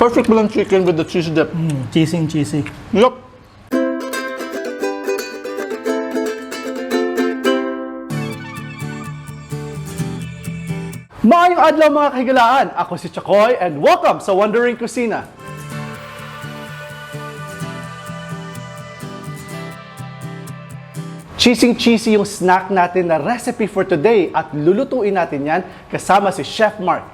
Perfect lang chicken with the cheese dip. Cheesy. Yup. Maayong adlaw mga kahigalaan! Ako si Chakoy and welcome sa Wandering Kusina. Cheesy yung snack natin na recipe for today at lulutuin natin yan kasama si Chef Mark.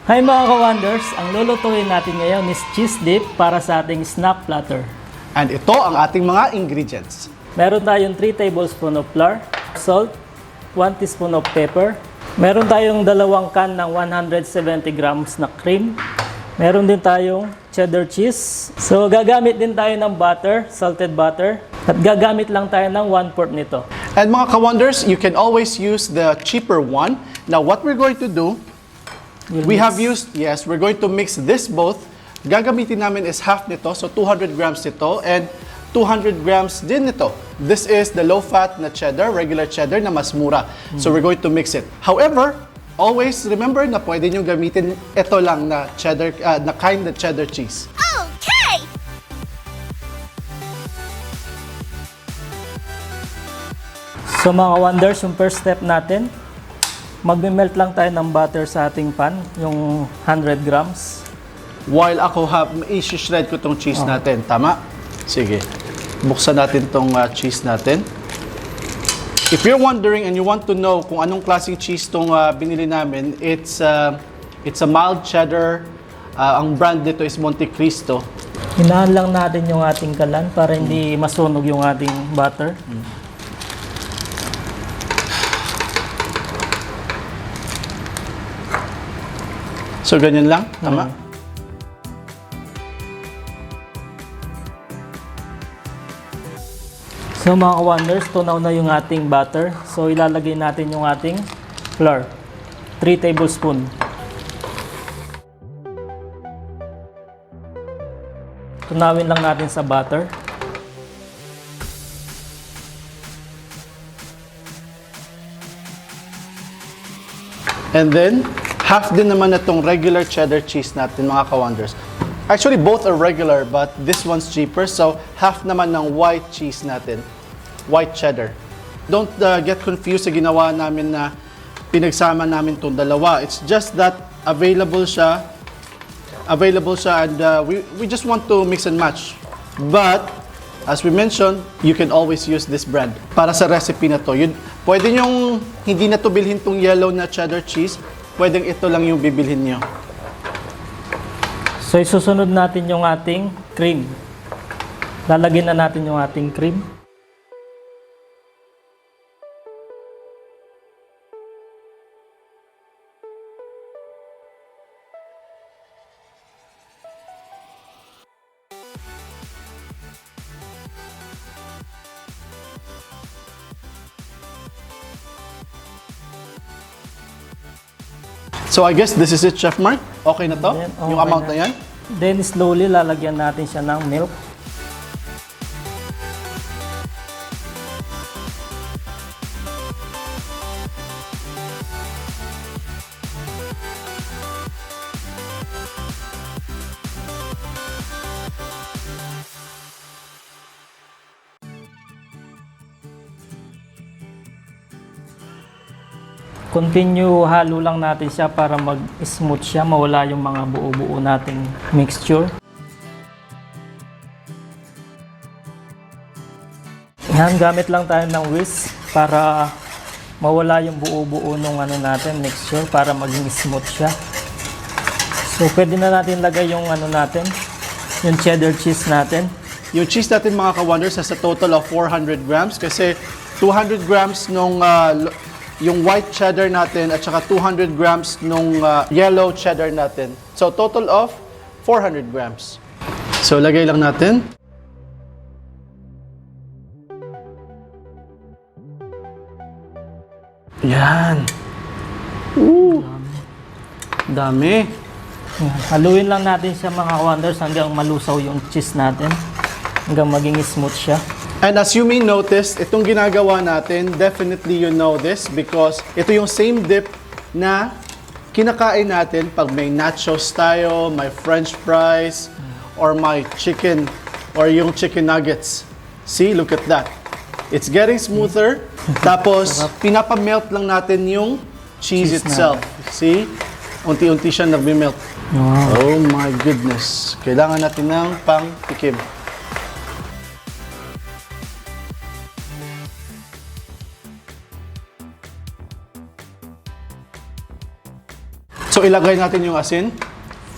Hi mga ka-wonders! Ang lulutuin natin ngayon is cheese dip para sa ating snack platter. And ito ang ating mga ingredients. Meron tayong 3 tablespoon of flour, salt, 1 teaspoon of pepper. Meron tayong 2 can ng 170 grams na cream. Meron din tayong cheddar cheese. So gagamit din tayo ng butter, salted butter. At gagamit lang tayo ng 1/4 nito. And mga ka-wonders, you can always use the cheaper one. Now what we're going to do, we're going to mix this both. Gagamitin namin is half nito, so 200 grams nito and 200 grams din nito. This is the low-fat na cheddar, regular cheddar na mas mura. So we're going to mix it. However, always remember na pwede nyo gamitin ito lang na cheddar, na kind na cheddar cheese. Okay! So mga wonders, yung first step natin, magme-melt lang tayo ng butter sa ating pan, yung 100 grams. While ako i-shred ko tong cheese natin. Tama? Sige. Buksan natin tong cheese natin. If you're wondering and you want to know kung anong klaseng cheese tong binili namin, it's a mild cheddar. Ang brand nito is Monte Cristo. Hinahan lang natin yung ating kalan para hindi masunog yung ating butter. So ganyan lang? Tama? So mga ka-wonders, tunaw na yung ating butter. So ilalagay natin yung ating flour. 3 tablespoon. Tunawin lang natin sa butter. And then, half din naman na itong regular cheddar cheese natin mga ka-wonders. Actually, both are regular, but this one's cheaper. So, half naman ng white cheese natin. White cheddar. Don't get confused sa ginawa namin na pinagsama namin itong dalawa. It's just that available siya and we just want to mix and match. But, as we mentioned, you can always use this brand. Para sa recipe na to, pwede nyong hindi na to bilhin tong yellow na cheddar cheese, pwedeng ito lang yung bibilhin nyo. So isusunod natin yung ating cream. Lalagyan na natin yung ating cream. So I guess this is it, Chef Mark. Okay na to? Then, Yung okay amount na yan? Then slowly lalagyan natin siya ng milk. Continue halo lang natin siya para mag-smooth siya, mawala yung mga buo-buo nating mixture. Yan, gamit lang tayo ng whisk para mawala yung buo-buo ng mixture para maging smooth siya. So pwede na natin lagay yung yung cheddar cheese natin. Yung cheese natin mga ka-wonders has a total of 400 grams kasi 200 grams nung yung white cheddar natin at saka 200 grams nung yellow cheddar natin. So total of 400 grams. So lagay lang natin. Yan. Dami. Haluin lang natin siya mga wonders hanggang malusaw yung cheese natin. Hanggang maging smooth siya. And as you may notice, itong ginagawa natin, definitely you know this because Ito yung same dip na kinakain natin pag may nachos tayo, may french fries, or may chicken, or yung chicken nuggets. See, look at that. It's getting smoother. Tapos, pinapamelt lang natin yung cheese itself. See? Unti-unti siya nagme-melt. Wow. Oh my goodness. Kailangan natin ng pang-tikim. So, ilagay natin yung asin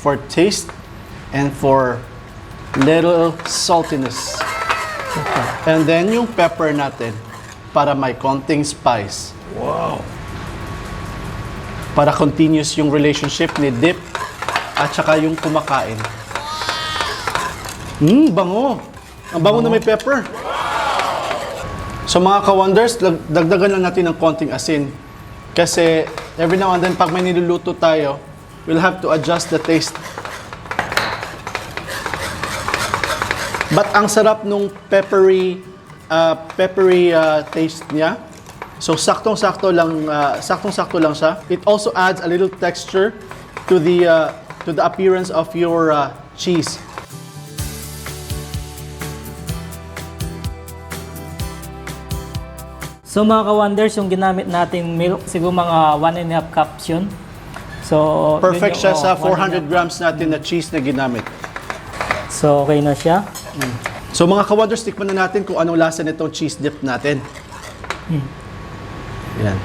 for taste and for little saltiness. And then yung pepper natin para may konting spice. Wow. Para continuous yung relationship ni dip at saka yung kumakain. Bango. Ang bango na may pepper. So mga ka-wonders, dagdagan lang natin ng konting asin. Kasi every now and then, pag may niluluto tayo, we'll have to adjust the taste. But ang sarap nung peppery taste niya. So saktong-sakto lang siya. It also adds a little texture to the appearance of your cheese. So mga ka-wonders, yung ginamit nating milk, siguro mga 1.5 cups yun. So, Perfect yun siya yung, sa 1.5 400 grams natin na cheese na ginamit. So, okay na siya. So mga ka-wonders, tikman na natin kung anong lasa nitong cheese dip natin. Yan.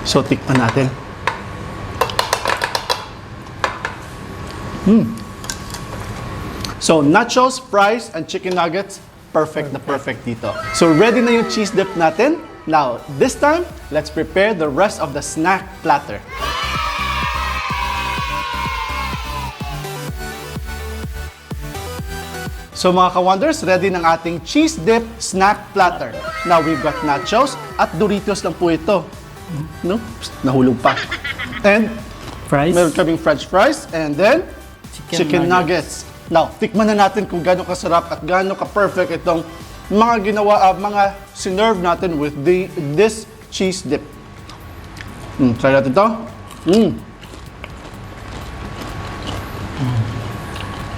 So tikman natin. So nachos, fries, and chicken nuggets, perfect na perfect dito. So ready na yung cheese dip natin. Now, this time, let's prepare the rest of the snack platter. So mga ka-wonders, ready ng ating cheese dip snack platter. Now we've got nachos at Doritos lang po ito. No? Psst, nahulog pa. And Fries. meron kaming french fries and then chicken nuggets. Now, tikman na natin kung gaano kasarap at gaano ka-perfect itong mga ginawa, mga sinerve natin with this cheese dip. Try natin ito.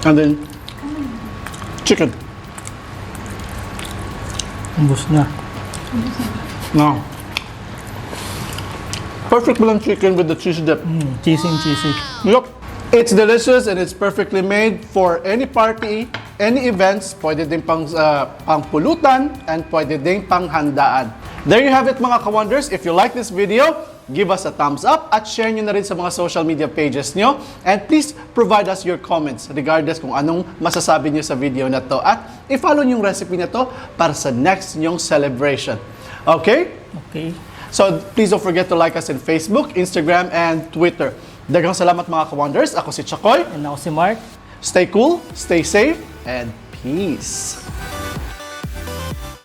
And then, chicken. Ubus na. No. Perfect lang chicken with the cheese dip. Cheesy. Yup. It's delicious and it's perfectly made for any party, any events. Pwede din pang pulutan and pwede din pang handaan. There you have it mga ka-wonders. If you like this video, give us a thumbs up at share nyo na rin sa mga social media pages nyo. And please provide us your comments regardless kung anong masasabi nyo sa video na to. At i-follow nyo yung recipe na to para sa next nyong celebration. Okay? Okay. So please don't forget to like us in Facebook, Instagram, and Twitter. Daghang salamat mga ka-wonders. Ako si Chakoy. And ako si Mark. Stay cool, stay safe, and peace.